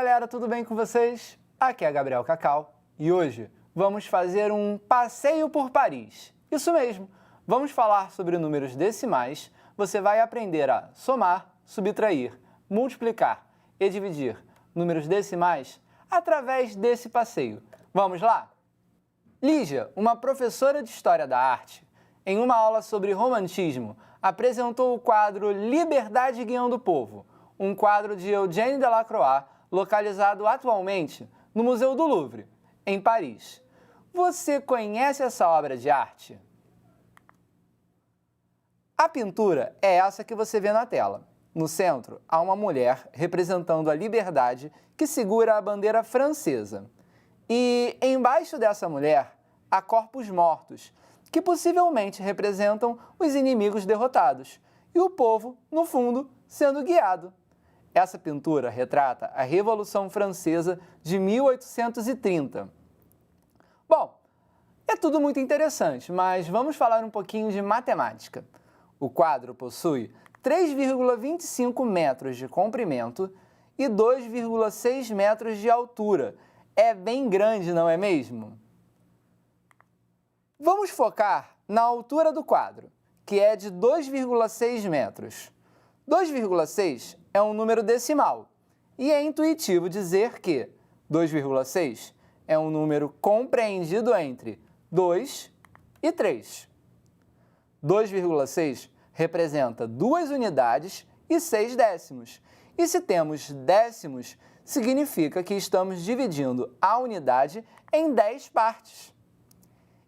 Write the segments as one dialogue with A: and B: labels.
A: galera, tudo bem com vocês? Aqui é Gabriel Cacau e hoje vamos fazer um passeio por Paris. Isso mesmo, vamos falar sobre números decimais, você vai aprender a somar, subtrair, multiplicar e dividir números decimais através desse passeio. Vamos lá? Lígia, uma professora de História da Arte, em uma aula sobre romantismo, apresentou o quadro Liberdade Guiando o Povo, um quadro de Eugène Delacroix, localizado atualmente no Museu do Louvre, em Paris. Você conhece essa obra de arte? A pintura é essa que você vê na tela. No centro, há uma mulher representando a liberdade que segura a bandeira francesa. E embaixo dessa mulher, há corpos mortos, que possivelmente representam os inimigos derrotados, e o povo, no fundo, sendo guiado. Essa pintura retrata a Revolução Francesa de 1830. Bom, é tudo muito interessante, mas vamos falar um pouquinho de matemática. O quadro possui 3,25 metros de comprimento e 2,6 metros de altura. É bem grande, não é mesmo? Vamos focar na altura do quadro, que é de 2,6 metros. 2,6 é um número decimal e é intuitivo dizer que 2,6 é um número compreendido entre 2 e 3. 2,6 representa 2 unidades e 6 décimos. E se temos décimos, significa que estamos dividindo a unidade em 10 partes.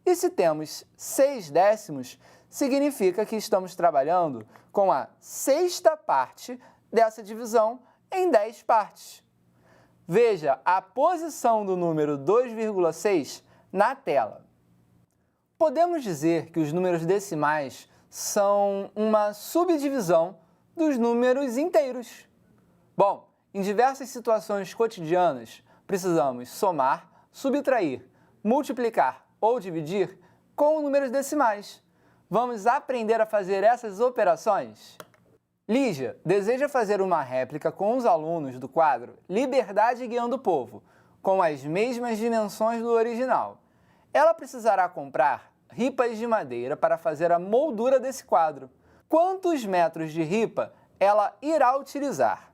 A: E se temos 6 décimos, significa que estamos trabalhando com a sexta parte dessa divisão em 10 partes. Veja a posição do número 2,6 na tela. Podemos dizer que os números decimais são uma subdivisão dos números inteiros. Bom, em diversas situações cotidianas, precisamos somar, subtrair, multiplicar ou dividir com números decimais. Vamos aprender a fazer essas operações? Lígia deseja fazer uma réplica com os alunos do quadro Liberdade Guiando o Povo, com as mesmas dimensões do original. Ela precisará comprar ripas de madeira para fazer a moldura desse quadro. Quantos metros de ripa ela irá utilizar?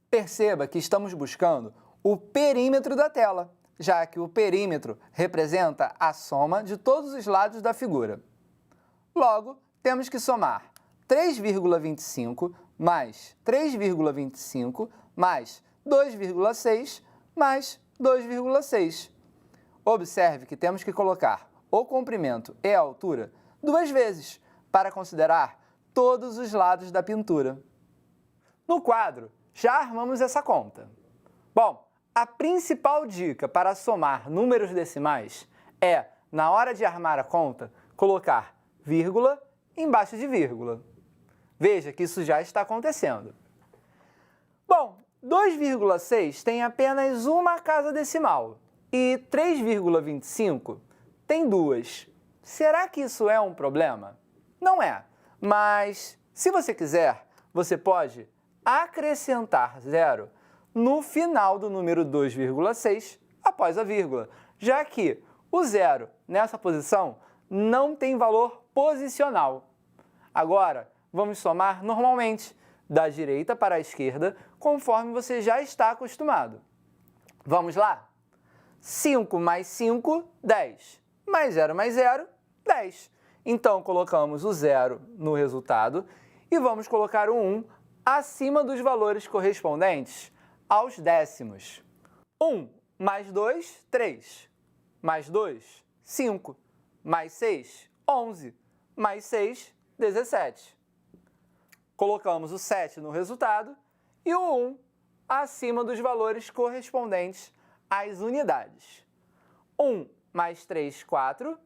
A: Perceba que estamos buscando o perímetro da tela, já que o perímetro representa a soma de todos os lados da figura. Logo, temos que somar 3,25 mais 3,25 mais 2,6 mais 2,6. Observe que temos que colocar o comprimento e a altura 2 vezes para considerar todos os lados da pintura. No quadro, já armamos essa conta. Bom, a principal dica para somar números decimais é, na hora de armar a conta, colocar vírgula embaixo de vírgula. Veja que isso já está acontecendo. Bom, 2,6 tem apenas uma casa decimal e 3,25 tem 2. Será que isso é um problema? Não é, mas se você quiser, você pode acrescentar 0 no final do número 2,6 após a vírgula, já que o 0 nessa posição não tem valor posicional. Agora, vamos somar normalmente, da direita para a esquerda, conforme você já está acostumado. Vamos lá? 5 mais 5, 10. Mais 0 mais 0, 10. Então, colocamos o 0 no resultado e vamos colocar o 1 acima dos valores correspondentes aos décimos. 1 mais 2, 3. Mais 2, 5. Mais 6, 11. Mais 6, 17. Colocamos o 7 no resultado e o 1 acima dos valores correspondentes às unidades. 1 mais 3, 4.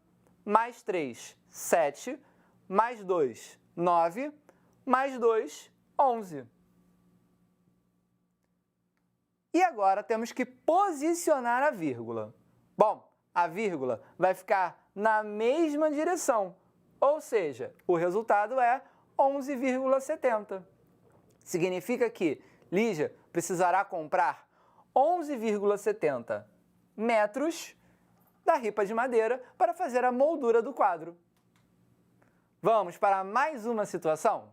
A: Mais 3, 7. Mais 2, 9. Mais 2, 11. E agora temos que posicionar a vírgula. Bom, a vírgula vai ficar na mesma direção, ou seja, o resultado é 11,70. Significa que Lígia precisará comprar 11,70 metros da ripa de madeira para fazer a moldura do quadro. Vamos para mais uma situação?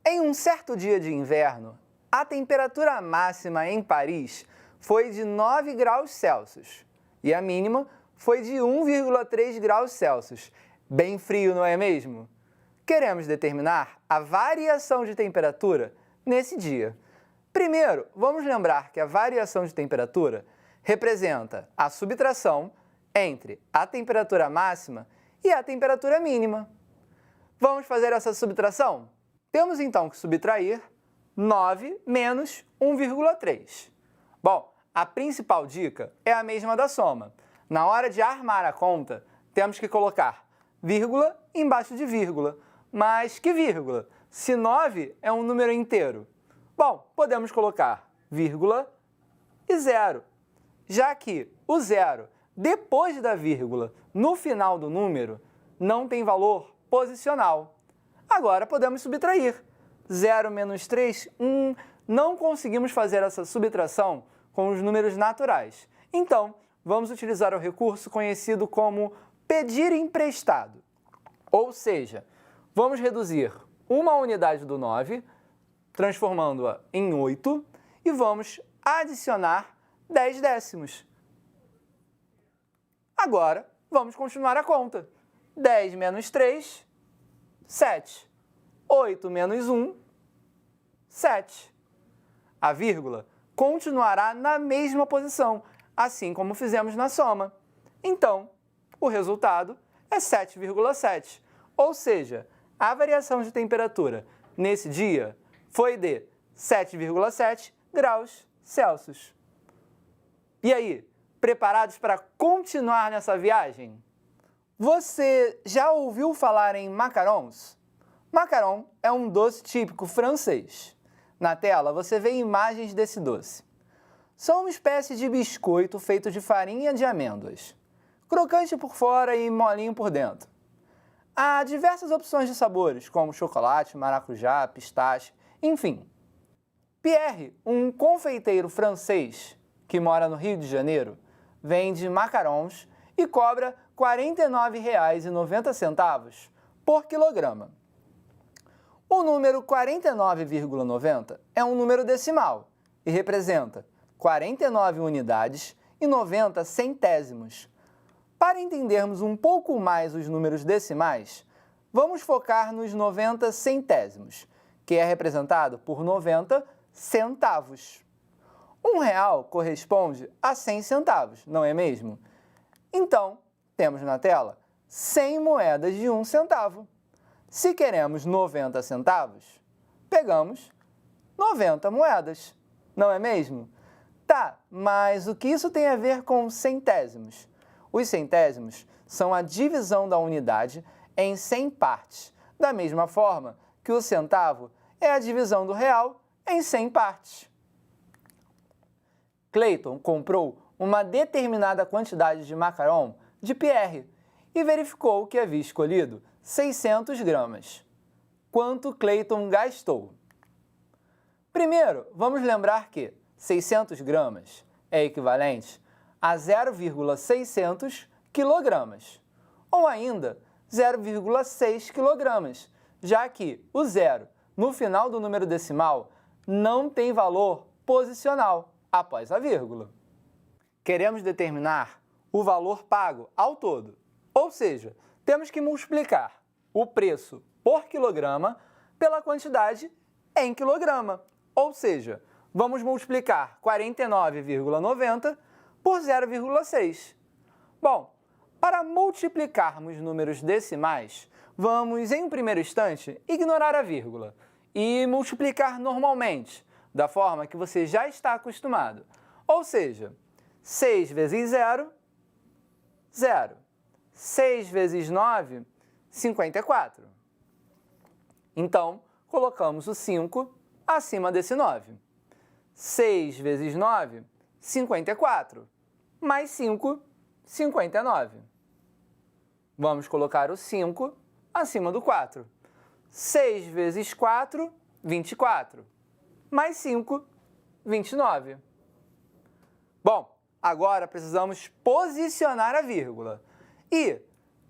A: Em um certo dia de inverno, a temperatura máxima em Paris foi de 9 graus Celsius e a mínima foi de 1,3 graus Celsius. Bem frio, não é mesmo? Queremos determinar a variação de temperatura nesse dia. Primeiro, vamos lembrar que a variação de temperatura representa a subtração entre a temperatura máxima e a temperatura mínima. Vamos fazer essa subtração? Temos então que subtrair 9 menos 1,3. Bom, a principal dica é a mesma da soma. Na hora de armar a conta, temos que colocar vírgula embaixo de vírgula. Mas que vírgula? Se 9 é um número inteiro. Bom, podemos colocar vírgula e zero, já que o zero, depois da vírgula, no final do número, não tem valor posicional. Agora podemos subtrair. 0 menos 3, 1. Não conseguimos fazer essa subtração com os números naturais. Então, vamos utilizar o recurso conhecido como pedir emprestado. Ou seja, vamos reduzir uma unidade do 9, transformando-a em 8, e vamos adicionar 10 décimos. Agora, vamos continuar a conta. 10 menos 3, 7. 8 menos 1, 7. A vírgula continuará na mesma posição, assim como fizemos na soma. Então, o resultado é 7,7. Ou seja, a variação de temperatura nesse dia foi de 7,7 graus Celsius. E aí, preparados para continuar nessa viagem? Você já ouviu falar em macarons? Macaron é um doce típico francês. Na tela você vê imagens desse doce. São uma espécie de biscoito feito de farinha de amêndoas, crocante por fora e molinho por dentro. Há diversas opções de sabores, como chocolate, maracujá, pistache, enfim. Pierre, um confeiteiro francês que mora no Rio de Janeiro, vende macarons e cobra R$ 49,90 por quilograma. O número 49,90 é um número decimal e representa 49 unidades e 90 centésimos. Para entendermos um pouco mais os números decimais, vamos focar nos 90 centésimos, que é representado por 90 centavos. R$ 1 corresponde a 100 centavos, não é mesmo? Então, temos na tela 100 moedas de 1 centavo. Se queremos 90 centavos, pegamos 90 moedas, não é mesmo? Tá, mas o que isso tem a ver com centésimos? Os centésimos são a divisão da unidade em 100 partes, da mesma forma que o centavo é a divisão do real em 100 partes. Clayton comprou uma determinada quantidade de macaron de Pierre e verificou que havia escolhido 600 gramas. Quanto Clayton gastou? Primeiro, vamos lembrar que 600 gramas é equivalente a 0,600 quilogramas, ou ainda 0,6 quilogramas, já que o zero no final do número decimal não tem valor posicional após a vírgula. Queremos determinar o valor pago ao todo, ou seja, temos que multiplicar o preço por quilograma pela quantidade em quilograma, ou seja, vamos multiplicar 49,90 por 0,6. Bom, para multiplicarmos números decimais, vamos, em um primeiro instante, ignorar a vírgula e multiplicar normalmente, da forma que você já está acostumado. Ou seja, 6 vezes 0, 0. 6 vezes 9, 54. Então, colocamos o 5 acima desse 9. 6 vezes 9, 54. Mais 5, 59. Vamos colocar o 5 acima do 4. 6 vezes 4, 24. Mais 5, 29. Bom, agora precisamos posicionar a vírgula. E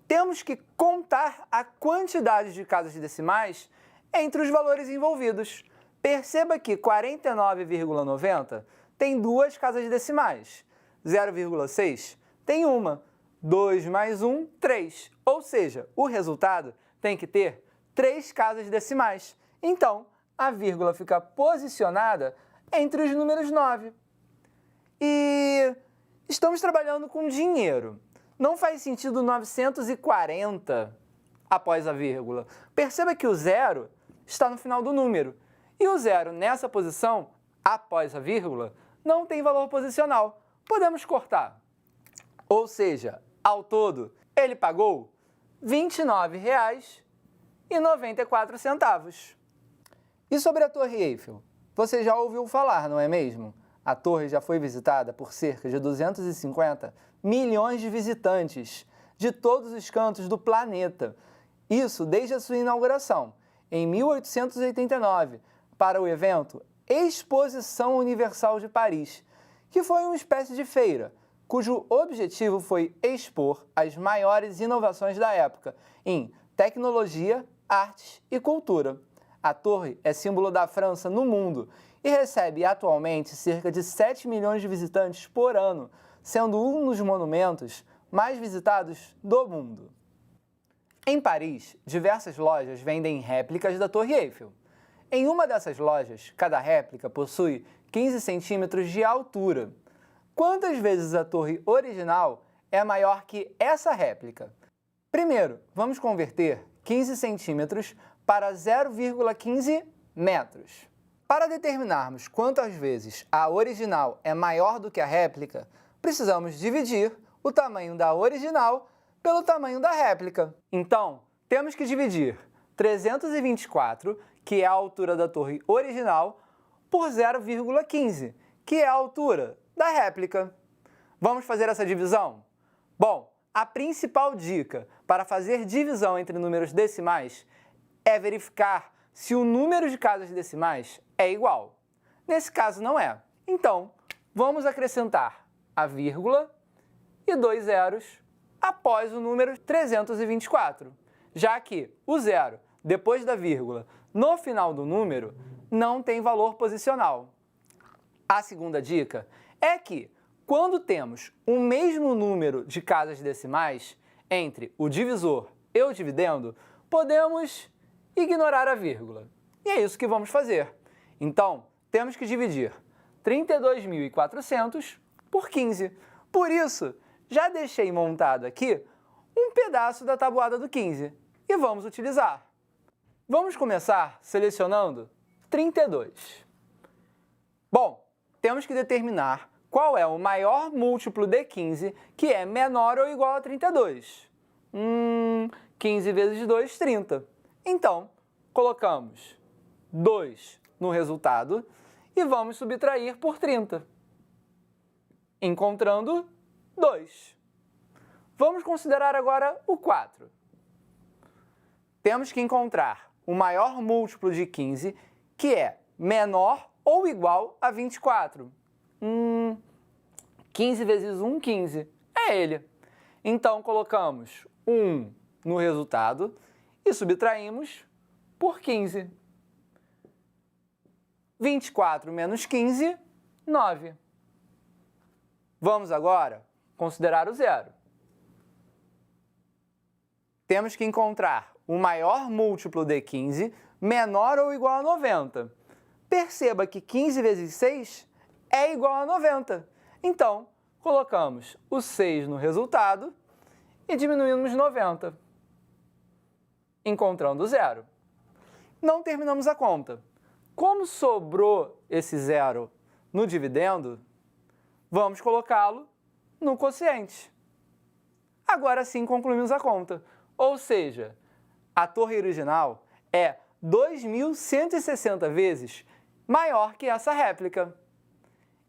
A: temos que contar a quantidade de casas decimais entre os valores envolvidos. Perceba que 49,90 tem duas casas decimais. 0,6 tem uma. 2 mais 1, 3. Ou seja, o resultado tem que ter 3 casas decimais. Então, a vírgula fica posicionada entre os números 9. E estamos trabalhando com dinheiro. Não faz sentido 940 após a vírgula. Perceba que o zero está no final do número. E o zero nessa posição, após a vírgula, não tem valor posicional. Podemos cortar. Ou seja, ao todo, ele pagou R$ 29,94. E sobre a Torre Eiffel? Você já ouviu falar, não é mesmo? A torre já foi visitada por cerca de 250 milhões de visitantes de todos os cantos do planeta. Isso desde a sua inauguração, em 1889, para o evento Exposição Universal de Paris, que foi uma espécie de feira, cujo objetivo foi expor as maiores inovações da época em tecnologia, artes e cultura. A torre é símbolo da França no mundo e recebe atualmente cerca de 7 milhões de visitantes por ano, sendo um dos monumentos mais visitados do mundo. Em Paris, diversas lojas vendem réplicas da Torre Eiffel. Em uma dessas lojas, cada réplica possui 15 centímetros de altura. Quantas vezes a torre original é maior que essa réplica? Primeiro, vamos converter 15 centímetros para 0,15 metros. Para determinarmos quantas vezes a original é maior do que a réplica, precisamos dividir o tamanho da original pelo tamanho da réplica. Então, temos que dividir 324, que é a altura da torre original, por 0,15, que é a altura da réplica. Vamos fazer essa divisão? Bom, a principal dica para fazer divisão entre números decimais é verificar se o número de casas decimais é igual. Nesse caso não é. Então, vamos acrescentar a vírgula e 2 zeros após o número 324, já que o zero depois da vírgula no final do número não tem valor posicional. A segunda dica é que, quando temos o mesmo número de casas decimais entre o divisor e o dividendo, podemos ignorar a vírgula. E é isso que vamos fazer. Então, temos que dividir 32.400 por 15. Por isso, já deixei montado aqui um pedaço da tabuada do 15 e vamos utilizar. Vamos começar selecionando 32. Bom, temos que determinar qual é o maior múltiplo de 15 que é menor ou igual a 32. 15 vezes 2, 30. Então, colocamos 2 no resultado e vamos subtrair por 30, encontrando 2. Vamos considerar agora o 4. Temos que encontrar o maior múltiplo de 15, que é menor ou igual a 24. 15 vezes 1, 15. É ele. Então, colocamos 1 no resultado e subtraímos por 15. 24 menos 15, 9. Vamos agora considerar o zero. Temos que encontrar o maior múltiplo de 15 menor ou igual a 90. Perceba que 15 vezes 6 é igual a 90. Então, colocamos o 6 no resultado e diminuímos 90, encontrando o zero. Não terminamos a conta. Como sobrou esse zero no dividendo, vamos colocá-lo no quociente. Agora sim concluímos a conta. Ou seja, a torre original é 2.160 vezes maior que essa réplica.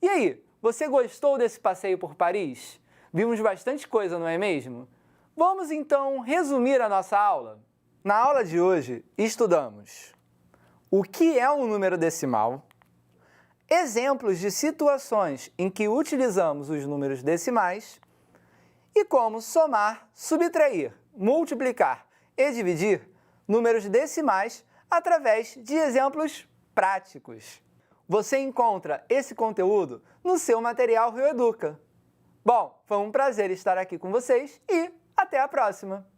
A: E aí, você gostou desse passeio por Paris? Vimos bastante coisa, não é mesmo? Vamos então resumir a nossa aula? Na aula de hoje, estudamos o que é um número decimal, exemplos de situações em que utilizamos os números decimais e como somar, subtrair, multiplicar e dividir números decimais através de exemplos práticos. Você encontra esse conteúdo no seu material Rio Educa. Bom, foi um prazer estar aqui com vocês e até a próxima!